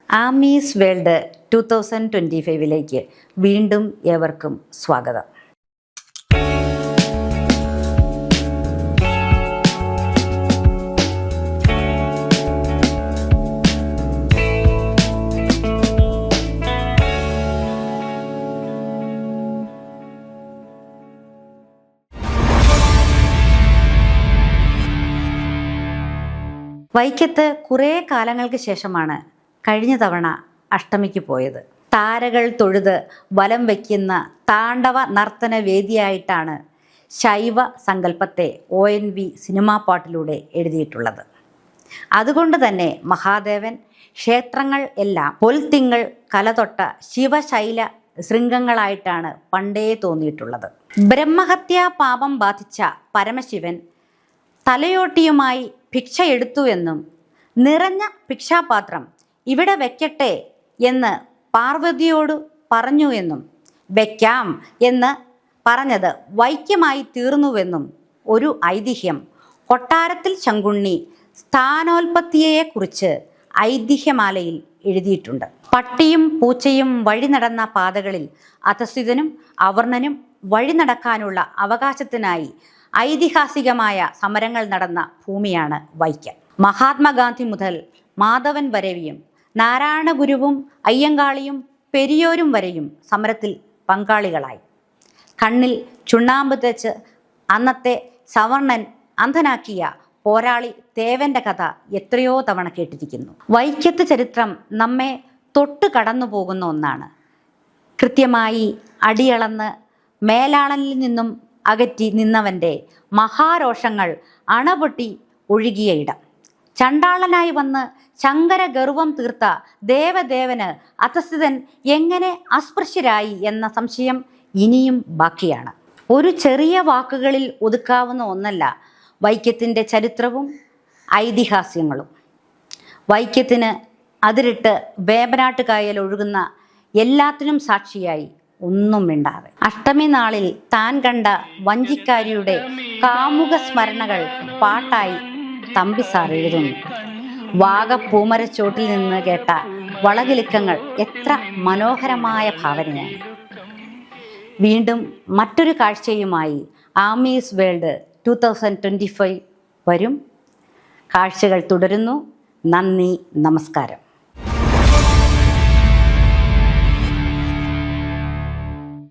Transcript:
Ami's world 2025 വീണ്ടും ഏവർക്കും സ്വാഗതം. വൈക്കത്ത് കുറേ കാലങ്ങൾക്ക് ശേഷമാണ് കഴിഞ്ഞ തവണ അഷ്ടമിക്ക് പോയത്. താരകൾ തൊഴുത് വലം വയ്ക്കുന്ന താണ്ഡവ നർത്തന വേദിയായിട്ടാണ് ശൈവ സങ്കല്പത്തെ ONV സിനിമാ പാട്ടിലൂടെ എഴുതിയിട്ടുള്ളത്. അതുകൊണ്ട് തന്നെ മഹാദേവൻ ക്ഷേത്രങ്ങൾ എല്ലാം പൊൽത്തിങ്കൾ കലതൊട്ട ശിവശൈല ശൃംഗങ്ങളായിട്ടാണ് പണ്ടേ തോന്നിയിട്ടുള്ളത്. ബ്രഹ്മഹത്യാ പാപം ബാധിച്ച പരമശിവൻ തലയോട്ടിയുമായി ഭിക്ഷ എടുത്തുവെന്നും നിറഞ്ഞ ഭിക്ഷാപാത്രം ഇവിടെ വെക്കട്ടെ എന്ന് പാർവതിയോട് പറഞ്ഞു എന്നും വെക്കാം എന്ന് പറഞ്ഞത് വൈക്കമായി തീർന്നുവെന്നും ഒരു ഐതിഹ്യം കൊട്ടാരത്തിൽ ശങ്കുണ്ണി സ്ഥാനോൽപത്തിയെക്കുറിച്ച് ഐതിഹ്യമാലയിൽ എഴുതിയിട്ടുണ്ട്. പട്ടിയും പൂച്ചയും വഴി നടന്ന പാതകളിൽ അധസ്ഥിതനും അവർണനും വഴി നടക്കാനുള്ള അവകാശത്തിനായി ഐതിഹാസികമായ സമരങ്ങൾ നടന്ന ഭൂമിയാണ് വൈക്കം. മഹാത്മാഗാന്ധി മുതൽ മാധവൻ വരെയും നാരായണഗുരുവും അയ്യങ്കാളിയും പെരിയോരും വരെയും സമരത്തിൽ പങ്കാളികളായി. കണ്ണിൽ ചുണ്ണാമ്പ് തേച്ച് അന്നത്തെ സവർണൻ അന്ധനാക്കിയ പോരാളി തേവന്റെ കഥ എത്രയോ തവണ കേട്ടിരിക്കുന്നു. വൈക്കത്ത് ചരിത്രം നമ്മെ തൊട്ട് കടന്നു പോകുന്ന ഒന്നാണ്. കൃത്യമായി അടിയളന്ന് മേലാളനിൽ നിന്നും അകറ്റി നിന്നവൻ്റെ മഹാരോഷങ്ങൾ അണപൊട്ടി ഒഴുകിയ ഇടം. ചണ്ടാളനായി വന്ന് ശങ്കര ഗർവം തീർത്ത ദേവദേവന് അധസ്ഥിതൻ എങ്ങനെ അസ്പൃശ്യരായി എന്ന സംശയം ഇനിയും ബാക്കിയാണ്. ഒരു ചെറിയ വാക്കുകളിൽ ഒതുക്കാവുന്ന ഒന്നല്ല വൈക്കത്തിൻ്റെ ചരിത്രവും ഐതിഹാസ്യങ്ങളും. വൈക്കത്തിന് അതിരിട്ട് വേമ്പനാട്ട് കായൽ ഒഴുകുന്ന എല്ലാത്തിനും സാക്ഷിയായി ഒന്നും മിണ്ടാതെ അഷ്ടമി നാളിൽ താൻ കണ്ട വഞ്ചിക്കാരിയുടെ കാമുക സ്മരണകൾ പാട്ടായി തമ്പിസാർ എഴുതുന്നു. വാഗപ്പൂമരച്ചോട്ടിൽ നിന്ന് കേട്ട വളകിലുക്കങ്ങൾ എത്ര മനോഹരമായ ഭാവനയാണ്. വീണ്ടും മറ്റൊരു കാഴ്ചയുമായി ആമീസ് വേൾഡ് 2025 വരും. കാഴ്ചകൾ തുടരുന്നു. നന്ദി, നമസ്കാരം.